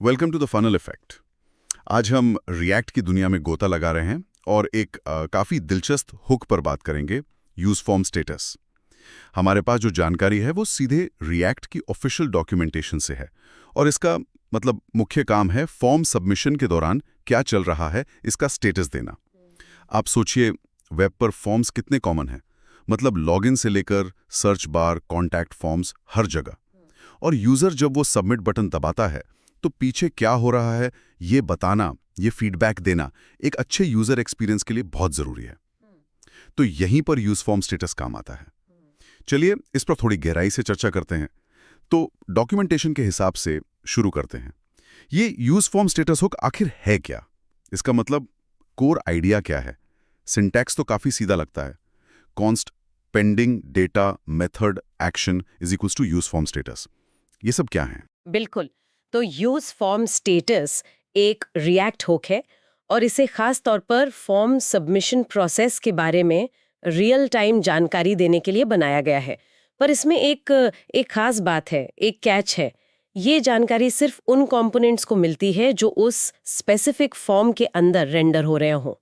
Welcome to the funnel effect. आज हम react की दुनिया में गोता लगा रहे हैं और एक काफ़ी दिलचस्प हुक पर बात करेंगे, यूज फॉर्म स्टेटस। हमारे पास जो जानकारी है वो सीधे रिएक्ट की ऑफिशियल डॉक्यूमेंटेशन से है और इसका मतलब मुख्य काम है फॉर्म सबमिशन के दौरान क्या चल रहा है इसका स्टेटस देना। आप सोचिए, वेब पर फॉर्म्स कितने कॉमन हैं, मतलब लॉगिन से लेकर सर्च बार, कॉन्टैक्ट फॉर्म्स हर जगह। और यूज़र जब वो सबमिट बटन दबाता है तो पीछे क्या हो रहा है ये बताना, ये फीडबैक देना एक अच्छे यूज़र एक्सपीरियंस के लिए बहुत ज़रूरी है। तो यहीं पर यूज फॉर्म स्टेटस काम आता है। चलिए इस पर थोड़ी गहराई से चर्चा करते हैं। तो डॉक्यूमेंटेशन के हिसाब से शुरू करते हैं। ये यूज फॉर्म स्टेटस हुक आखिर है क्या? इसका मतलब कोर आइडिया क्या है? सिंटैक्स तो काफ़ी सीधा लगता है, const pending data method action is equals to use form status. ये सब क्या है? बिल्कुल। तो यूज फॉर्म स्टेटस एक रिएक्ट हुक है और इसे खास तौर पर फॉर्म सबमिशन प्रोसेस के बारे में रियल टाइम जानकारी देने के लिए बनाया गया है। पर इसमें एक खास बात है, एक कैच है। ये जानकारी सिर्फ उन कंपोनेंट्स को मिलती है जो उस स्पेसिफिक फॉर्म के अंदर रेंडर हो रहे हों।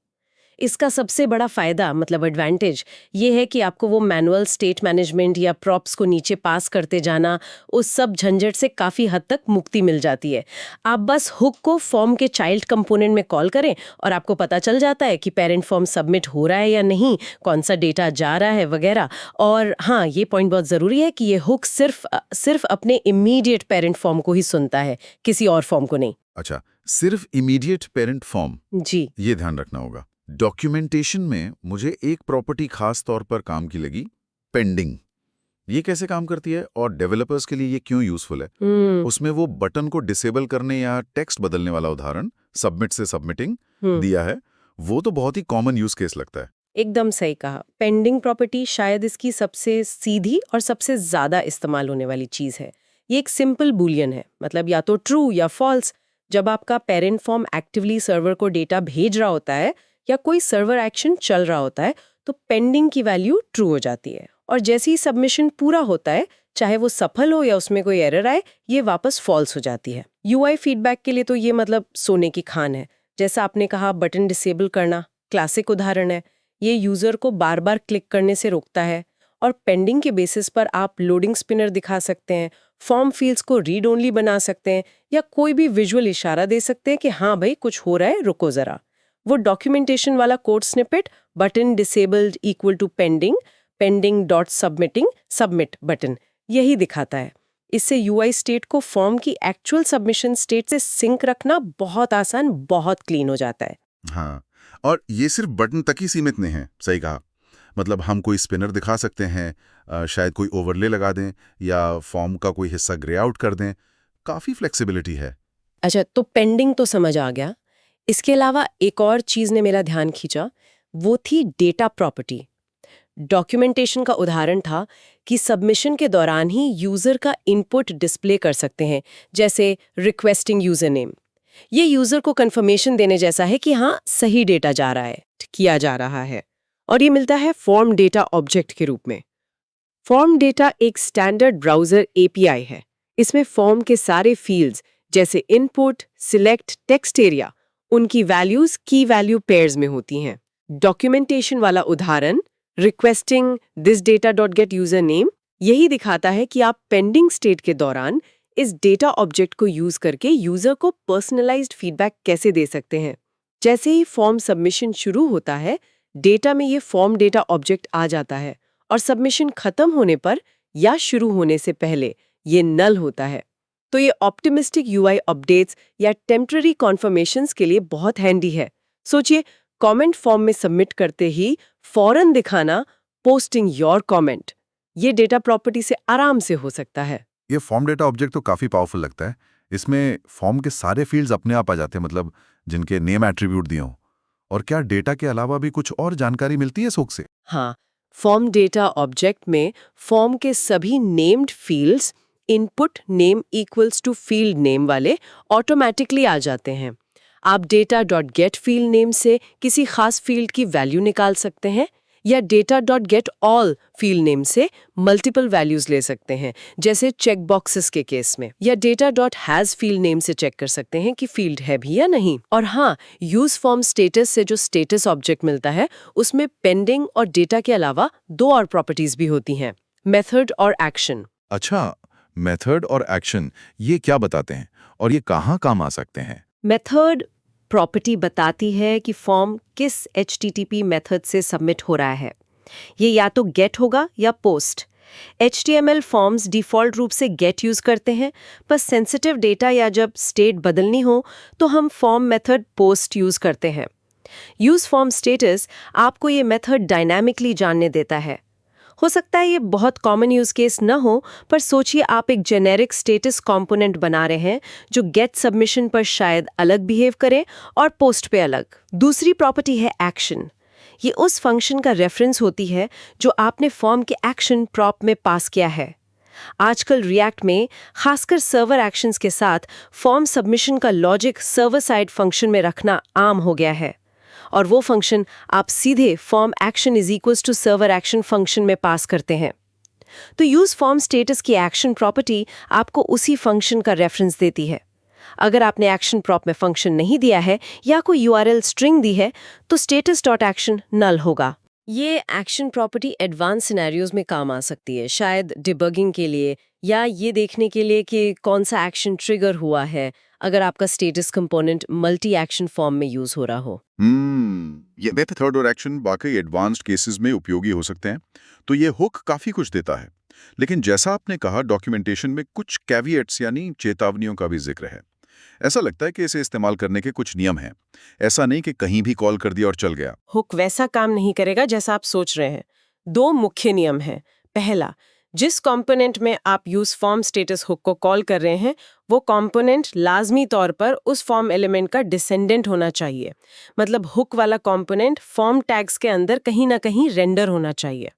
इसका सबसे बड़ा फायदा मतलब एडवांटेज ये है कि आपको वो मैनुअल स्टेट मैनेजमेंट या प्रॉप्स को नीचे पास करते जाना, उस सब झंझट से काफ़ी हद तक मुक्ति मिल जाती है। आप बस हुक को फॉर्म के चाइल्ड कंपोनेंट में कॉल करें और आपको पता चल जाता है कि पेरेंट फॉर्म सबमिट हो रहा है या नहीं, कौन सा डेटा जा रहा है वगैरह। और हाँ, ये पॉइंट बहुत ज़रूरी है कि ये हुक सिर्फ अपने इमीडिएट पेरेंट फॉर्म को ही सुनता है, किसी और फॉर्म को नहीं। अच्छा, सिर्फ इमीडिएट पेरेंट फॉर्म, जी ये ध्यान रखना होगा। डॉक्यूमेंटेशन में मुझे एक प्रॉपर्टी खास तौर पर काम की लगी, पेंडिंग। ये कैसे काम करती है और डेवलपर्स के लिए ये क्यों यूजफुल है? उसमें वो बटन को डिसेबल करने या टेक्स्ट बदलने वाला उदाहरण सबमिट से सबमिटिंग दिया है। वो तो बहुत ही कॉमन यूज केस लगता है। एकदम सही कहा। पेंडिंग प्रॉपर्टी शायद इसकी सबसे सीधी और सबसे ज्यादा इस्तेमाल होने वाली चीज है। ये एक सिंपल बूलियन है, मतलब या तो ट्रू या फॉल्स। जब आपका पेरेंट फॉर्म एक्टिवली सर्वर को डेटा भेज रहा होता है या कोई सर्वर एक्शन चल रहा होता है तो पेंडिंग की वैल्यू ट्रू हो जाती है, और जैसे ही सबमिशन पूरा होता है, चाहे वो सफल हो या उसमें कोई एरर आए, ये वापस फॉल्स हो जाती है। यूआई फीडबैक के लिए तो ये मतलब सोने की खान है। जैसा आपने कहा, बटन डिसेबल करना क्लासिक उदाहरण है। ये यूजर को बार बार क्लिक करने से रोकता है। और पेंडिंग के बेसिस पर आप लोडिंग स्पिनर दिखा सकते हैं, फॉर्म फील्ड्स को रीड ओनली बना सकते हैं या कोई भी विजुअल इशारा दे सकते हैं कि हाँ भाई कुछ हो रहा है, रुको जरा। वो डॉक्यूमेंटेशन वाला code snippet, button disabled equal to pending, pending dot submitting, submit button, यही दिखाता है। इससे यूआई स्टेट को फॉर्म की एक्चुअल सबमिशन स्टेट से सिंक रखना बहुत आसान, बहुत क्लीन हो जाता है। हाँ, और ये सिर्फ बटन तक ही सीमित नहीं है, सही कहा। मतलब हम कोई स्पिनर दिखा सकते हैं, शायद कोई ओवरले लगा दें या फॉर्म का कोई हिस्सा ग्रे आउट कर दें। काफ़ी फ्लेक्सिबिलिटी है। अच्छा, तो पेंडिंग तो समझ आ गया। इसके अलावा एक और चीज ने मेरा ध्यान खींचा, वो थी डेटा प्रॉपर्टी। डॉक्यूमेंटेशन का उदाहरण था कि सबमिशन के दौरान ही यूजर का इनपुट डिस्प्ले कर सकते हैं, जैसे रिक्वेस्टिंग यूजर नेम। ये यूजर को कंफर्मेशन देने जैसा है कि हाँ सही डेटा जा रहा है, किया जा रहा है। और ये मिलता है फॉर्म डेटा ऑब्जेक्ट के रूप में। फॉर्म डेटा एक स्टैंडर्ड ब्राउज़र एपीआई है। इसमें फॉर्म के सारे फील्ड्स जैसे इनपुट, सिलेक्ट, टेक्स्ट एरिया, उनकी वैल्यूज की वैल्यू पेयर्स में होती हैं। डॉक्यूमेंटेशन वाला उदाहरण requesting this data dot gate user name यही दिखाता है कि आप पेंडिंग स्टेट के दौरान इस डेटा ऑब्जेक्ट को यूज करके यूजर को पर्सनलाइज्ड फीडबैक कैसे दे सकते हैं। जैसे ही फॉर्म सबमिशन शुरू होता है, डेटा में ये फॉर्म डेटा ऑब्जेक्ट आ जाता है और सबमिशन खत्म होने पर या शुरू होने से पहले ये नल होता है। तो ये ऑप्टिमिस्टिक यूआई अपडेट्स या टेम्पररी कॉन्फर्मेशंस के लिए बहुत हैंडी है। सोचिए, कमेंट फॉर्म में सबमिट करते ही फौरन दिखाना पोस्टिंग योर कमेंट, ये डेटा प्रॉपर्टी से आराम से हो सकता है। ये फॉर्म डेटा ऑब्जेक्ट तो काफ़ी पावरफुल लगता है। इसमें फॉर्म के सारे फील्ड्स अपने आप आ जाते हैं, मतलब जिनके नेम एट्रीब्यूट दिए हों। और क्या डेटा के अलावा भी कुछ और जानकारी मिलती है इस हुक से? हाँ, फॉर्म डेटा ऑब्जेक्ट में फॉर्म के सभी named fields input name equals to field name वाले ऑटोमेटिकली आ जाते हैं। आप data dot get field name से किसी खास फील्ड की वैल्यू निकाल सकते हैं या data.getAll फील्ड नेम से मल्टीपल वैल्यूज ले सकते हैं, जैसे चेक बॉक्सेस के केस में, या data.has फील्ड नेम से चेक कर सकते हैं कि फील्ड है भी या नहीं। और हाँ, यूज फॉर्म स्टेटस से जो स्टेटस ऑब्जेक्ट मिलता है उसमें पेंडिंग और डेटा के अलावा 2 और प्रॉपर्टीज भी होती हैं, मेथड और एक्शन। अच्छा, मेथड और एक्शन ये क्या बताते हैं और ये कहाँ काम आ सकते हैं? मेथड प्रॉपर्टी बताती है कि फॉर्म किस HTTP मेथड से सबमिट हो रहा है। ये या तो गेट होगा या पोस्ट। HTML फॉर्म्स डिफ़ॉल्ट रूप से गेट यूज़ करते हैं, पर सेंसिटिव डेटा या जब स्टेट बदलनी हो तो हम फॉर्म मेथड पोस्ट यूज़ करते हैं। यूज़ फॉर्म स्टेटस आपको ये मेथड डायनामिकली जानने देता है। हो सकता है ये बहुत कॉमन यूज केस न हो, पर सोचिए आप एक जेनेरिक स्टेटस कंपोनेंट बना रहे हैं जो गेट सबमिशन पर शायद अलग बिहेव करे और पोस्ट पे अलग। दूसरी प्रॉपर्टी है एक्शन। ये उस फंक्शन का रेफरेंस होती है जो आपने फॉर्म के एक्शन प्रॉप में पास किया है। आजकल रिएक्ट में खासकर सर्वर एक्शंस के साथ फॉर्म सबमिशन का लॉजिक सर्वर साइड फंक्शन में रखना आम हो गया है, और वो फंक्शन आप सीधे form action is equals to server action function में पास करते हैं। तो यूज फॉर्म स्टेटस की एक्शन प्रॉपर्टी आपको उसी फंक्शन का रेफरेंस देती है। अगर आपने एक्शन प्रॉप में फंक्शन नहीं दिया है या कोई URL स्ट्रिंग दी है तो status.action नल होगा। ये एक्शन प्रॉपर्टी एडवांस सिनेरियोज में काम आ सकती है, शायद डिबगिंग के लिए या ये देखने के लिए कि कौन सा एक्शन ट्रिगर हुआ है अगर आपका status component multi action form में यूज हो रहा हो। ये मेथड और एक्शन वाकई एडवांस्ड केसेस में उपयोगी हो सकते हैं। तो ये हुक काफी कुछ देता है, लेकिन जैसा आपने कहा डॉक्यूमेंटेशन में कुछ कैविएट्स यानी चेतावनियों का भी जिक्र है। ऐसा लगता है कि इसे इस्तेमाल करने के कुछ नियम हैं, ऐसा नहीं कि कहीं भी कॉल कर दिया और चल गया। हुक वैसा काम नहीं करेगा जैसा आप सोच रहे हैं। 2 मुख्य नियम हैं। पहला, जिस कंपोनेंट में आप यूज फॉर्म स्टेटस हुक को कॉल कर रहे हैं वो कंपोनेंट लाजमी तौर पर उस फॉर्म एलिमेंट का डिसेंडेंट होना चाहिए। मतलब हुक वाला कंपोनेंट फॉर्म टैग्स के अंदर कहीं ना कहीं रेंडर होना चाहिए।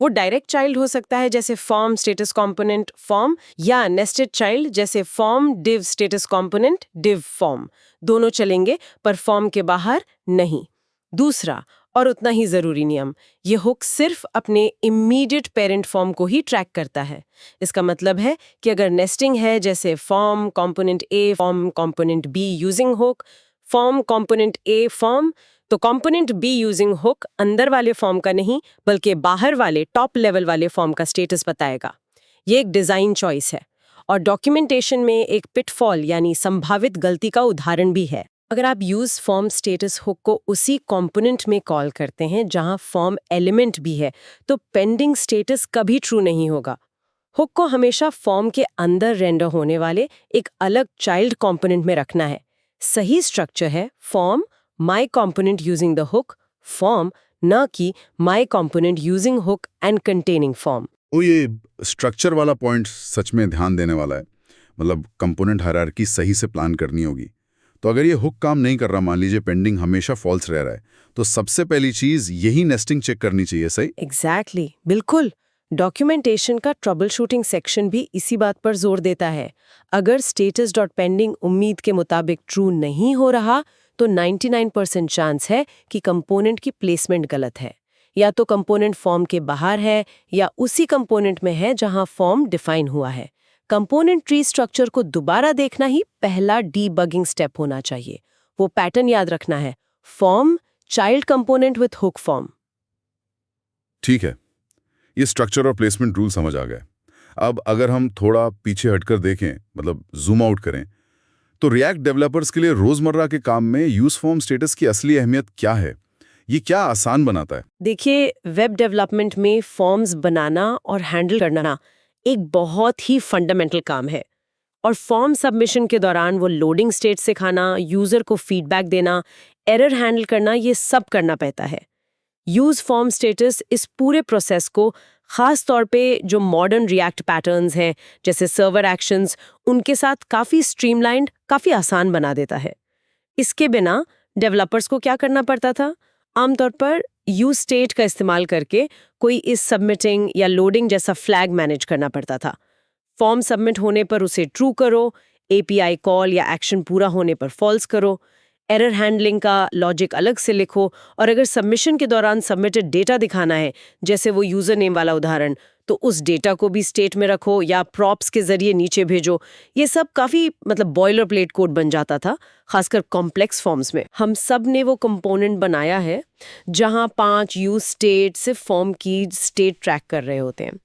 वो डायरेक्ट चाइल्ड हो सकता है जैसे फॉर्म स्टेटस कंपोनेंट फॉर्म, या नेस्टेड चाइल्ड जैसे form div status component div form. दोनों चलेंगे पर फॉर्म के बाहर नहीं। दूसरा और उतना ही जरूरी नियम, ये हुक सिर्फ अपने इमीडिएट पेरेंट फॉर्म को ही ट्रैक करता है। इसका मतलब है कि अगर नेस्टिंग है जैसे form component A form component B using hook, form component A form, तो कंपोनेंट B यूजिंग हुक अंदर वाले फॉर्म का नहीं बल्कि बाहर वाले टॉप लेवल वाले फॉर्म का स्टेटस बताएगा। ये एक डिजाइन चॉइस है और डॉक्यूमेंटेशन में एक पिटफॉल यानी संभावित गलती का उदाहरण भी है। अगर आप यूज फॉर्म स्टेटस हुक को उसी कंपोनेंट में कॉल करते हैं जहां फॉर्म एलिमेंट भी है तो पेंडिंग स्टेटस कभी ट्रू नहीं होगा। हुक को हमेशा फॉर्म के अंदर रेंडर होने वाले एक अलग चाइल्ड कंपोनेंट में रखना है। सही स्ट्रक्चर है form my component using the hook form, न कि my component using hook and containing form. ये स्ट्रक्चर वाला पॉइंट सच में ध्यान देने वाला है। मतलब कंपोनेंट हायरार्की सही से प्लान करनी होगी। तो अगर ये हुक काम नहीं कर रहा, मान लीजिए पेंडिंग हमेशा फॉल्स रह रहा है, तो सबसे पहली चीज यही नेस्टिंग चेक करनी चाहिए। सही? एग्जैक्टली, बिल्कुल। डॉक्यूमेंटेशन का ट्रबल शूटिंग सेक्शन भी इसी बात पर जोर देता है। अगर status.pending उम्मीद के मुताबिक ट्रू नहीं हो रहा तो 99% चांस है कि कंपोनेंट की प्लेसमेंट गलत है। या तो कंपोनेंट फॉर्म के बाहर है या उसी कंपोनेंट में है जहां फॉर्म डिफाइन हुआ है। कंपोनेंट ट्री स्ट्रक्चर को दोबारा देखना ही पहला डीबगिंग स्टेप होना चाहिए। वो पैटर्न याद रखना है, form child component with hook form. ठीक है, ये स्ट्रक्चर और प्लेसमेंट रूल समझ आ गए। अब अगर हम थोड़ा पीछे हटकर देखें, मतलब जूम आउट करें, तो रिएक्ट डेवलपर्स के लिए रोजमर्रा के काम में यूज फॉर्म स्टेटस की असली अहमियत क्या है? ये क्या आसान बनाता है? देखिए, वेब डेवलपमेंट में फॉर्म्स बनाना और हैंडल करना एक बहुत ही फंडामेंटल काम है। और फॉर्म सबमिशन के दौरान वो लोडिंग स्टेट सिखाना, यूजर को फीडबैक देना, एरर हैंडल करना, ये सब करना पड़ता है। यूज फॉर्म स्टेटस इस पूरे प्रोसेस को खास तौर पे जो मॉडर्न रिएक्ट पैटर्न्स हैं जैसे सर्वर एक्शंस, उनके साथ काफ़ी स्ट्रीमलाइंड, काफ़ी आसान बना देता है। इसके बिना डेवलपर्स को क्या करना पड़ता था? आमतौर पर यूज स्टेट का इस्तेमाल करके कोई इस सबमिटिंग या लोडिंग जैसा फ्लैग मैनेज करना पड़ता था। फॉर्म सबमिट होने पर उसे ट्रू करो, API कॉल या एक्शन पूरा होने पर फॉल्स करो। एरर हैंडलिंग का लॉजिक अलग से लिखो, और अगर सबमिशन के दौरान सबमिटेड डेटा दिखाना है, जैसे वो यूजर नेम वाला उदाहरण, तो उस डेटा को भी स्टेट में रखो या प्रॉप्स के जरिए नीचे भेजो। ये सब काफी बॉयलर प्लेट कोड बन जाता था, खासकर कॉम्प्लेक्स फॉर्म्स में। हम सब ने वो कंपोनेंट बनाया है जहां 5 यूज स्टेट सिर्फ फॉर्म की स्टेट ट्रैक कर रहे होते हैं।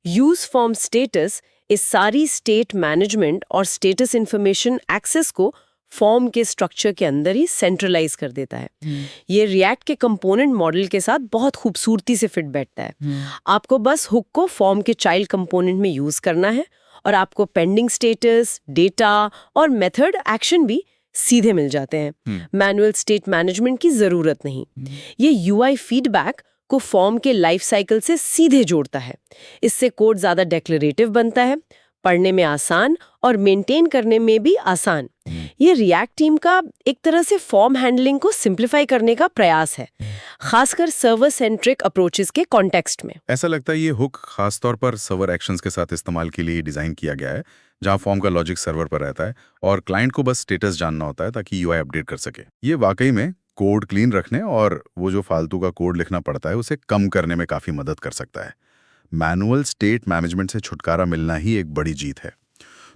यूज फॉर्म स्टेटस इस सारी स्टेट मैनेजमेंट और स्टेटस इंफॉर्मेशन एक्सेस को फॉर्म के स्ट्रक्चर के अंदर ही सेंट्रलाइज कर देता है। ये रिएक्ट के कंपोनेंट मॉडल के साथ बहुत खूबसूरती से फिट बैठता है। आपको बस हुक को फॉर्म के चाइल्ड कंपोनेंट में यूज करना है और आपको पेंडिंग स्टेटस, डेटा और मेथड एक्शन भी सीधे मिल जाते हैं। मैनुअल स्टेट मैनेजमेंट की जरूरत नहीं। ये यूआई फीडबैक को फॉर्म के लाइफ साइकिल से सीधे जोड़ता है। इससे कोड ज्यादा डेक्लरेटिव बनता है, पढ़ने में आसान और मेंटेन करने में भी आसान। ये रिएक्ट टीम का एक तरह से फॉर्म हैंडलिंग को सिंप्लीफाई करने का प्रयास है, खासकर सर्वर सेंट्रिक अप्रोचेस के कॉन्टेक्स्ट में। ऐसा लगता है ये हुक खासतौर पर सर्वर एक्शंस के साथ इस्तेमाल के लिए डिजाइन किया गया है, जहां फॉर्म का लॉजिक सर्वर पर रहता है और क्लाइंट को बस स्टेटस जानना होता है ताकि यूआई अपडेट कर सके। ये वाकई में कोड क्लीन रखने और वो जो फालतू का कोड लिखना पड़ता है उसे कम करने में काफी मदद कर सकता है। मैनुअल स्टेट मैनेजमेंट से छुटकारा मिलना ही एक बड़ी जीत है।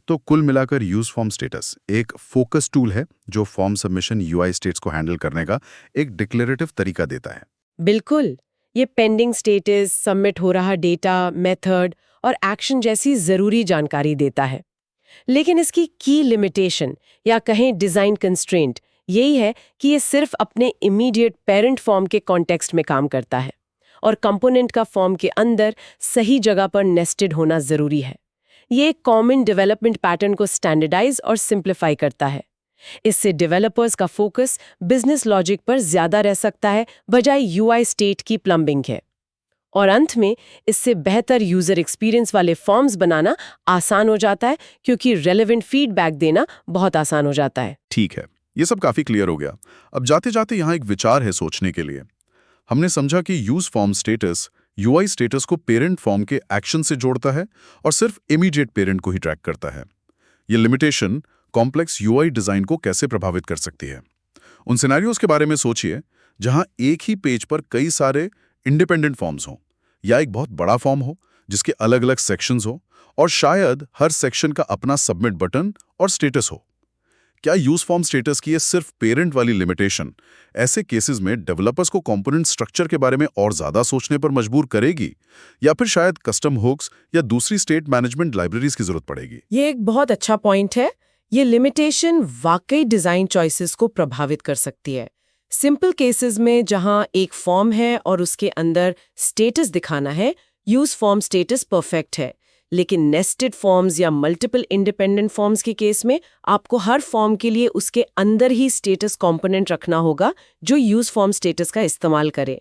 तो कुल मिलाकर यूज फॉर्म स्टेटस एक फोकस टूल है जो फॉर्म सबमिशन यूआई स्टेट्स को हैंडल करने का एक डिक्लेरेटिव तरीका देता है। बिल्कुल, ये पेंडिंग स्टेटस, सबमिट हो रहा डेटा, मेथड और एक्शन जैसी जरूरी जानकारी देता है। लेकिन इसकी की लिमिटेशन या कहें डिजाइन कंस्ट्रेंट यही है कि ये सिर्फ अपने इमीडिएट पेरेंट फॉर्म के कॉन्टेक्स्ट में काम करता है और कंपोनेंट का फॉर्म के अंदर सही जगह पर नेस्टेड होना जरूरी है। ये एक कॉमन डेवलपमेंट पैटर्न को स्टैंडर्डाइज और सिंप्लीफाई करता है। इससे डेवलपर्स का फोकस बिजनेस लॉजिक पर ज्यादा रह सकता है, बजाय यूआई स्टेट की प्लम्बिंग है। और अंत में इससे बेहतर यूजर एक्सपीरियंस वाले फॉर्म्स बनाना आसान हो जाता है, क्योंकि रेलेवेंट फीडबैक देना बहुत आसान हो जाता है। ठीक है, ये सब काफी क्लियर हो गया। अब जाते जाते यहाँ एक विचार है सोचने के लिए। हमने समझा कि use form status UI status को पेरेंट फॉर्म के एक्शन से जोड़ता है और सिर्फ इमीडिएट पेरेंट को ही ट्रैक करता है। ये लिमिटेशन कॉम्प्लेक्स यूआई डिजाइन को कैसे प्रभावित कर सकती है? उन सिनेरियोज के बारे में सोचिए जहां एक ही पेज पर कई सारे इंडिपेंडेंट फॉर्म्स हों, या एक बहुत बड़ा फॉर्म हो जिसके अलग अलग सेक्शंस हो और शायद हर सेक्शन का अपना सबमिट बटन और स्टेटस हो। क्या यूज फॉर्म स्टेटस की ये सिर्फ पेरेंट वाली लिमिटेशन ऐसे केसेस में डेवलपर्स को कंपोनेंट स्ट्रक्चर के बारे में और ज्यादा सोचने पर मजबूर करेगी, या फिर शायद कस्टम हुक्स या दूसरी स्टेट मैनेजमेंट लाइब्रेरीज की जरूरत पड़ेगी? ये एक बहुत अच्छा पॉइंट है। ये लिमिटेशन वाकई डिजाइन चॉइसेस को प्रभावित कर सकती है। सिंपल केसेस में जहां एक फॉर्म है और उसके अंदर स्टेटस दिखाना है, यूज फॉर्म स्टेटस परफेक्ट है। लेकिन नेस्टेड फॉर्म्स या मल्टीपल इंडिपेंडेंट फॉर्म्स के केस में आपको हर फॉर्म के लिए उसके अंदर ही स्टेटस कंपोनेंट रखना होगा जो यूज फॉर्म स्टेटस का इस्तेमाल करे।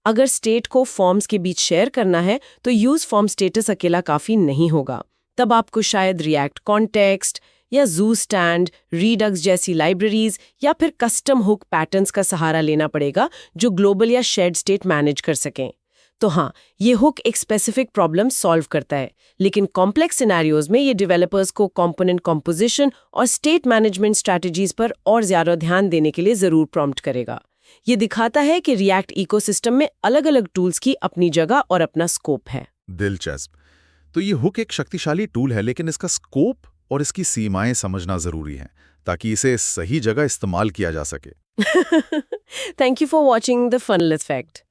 अगर स्टेट को फॉर्म्स के बीच शेयर करना है तो यूज फॉर्म स्टेटस अकेला काफी नहीं होगा। तब आपको शायद रिएक्ट कॉन्टेक्स्ट या जू स्टैंड, रीडक्स जैसी लाइब्रेरीज या फिर कस्टम हुक पैटर्न्स का सहारा लेना पड़ेगा जो ग्लोबल या शेयर्ड स्टेट मैनेज कर सकें। तो हाँ, ये हुक एक स्पेसिफिक प्रॉब्लम सॉल्व करता है, लेकिन कॉम्प्लेक्स सिनेरियोज में ये डेवलपर्स को कंपोनेंट कॉम्पोजिशन और स्टेट मैनेजमेंट स्ट्रैटेजीज पर और ज्यादा ध्यान देने के लिए जरूर प्रॉम्प्ट करेगा। ये दिखाता है कि रिएक्ट इकोसिस्टम में अलग-अलग टूल्स की अपनी जगह और अपना स्कोप है। दिलचस्प। तो ये हुक एक शक्तिशाली टूल है, लेकिन इसका स्कोप और इसकी सीमाएं समझना जरूरी है ताकि इसे सही जगह इस्तेमाल किया जा सके। Thank you for watching The Funnel Effect.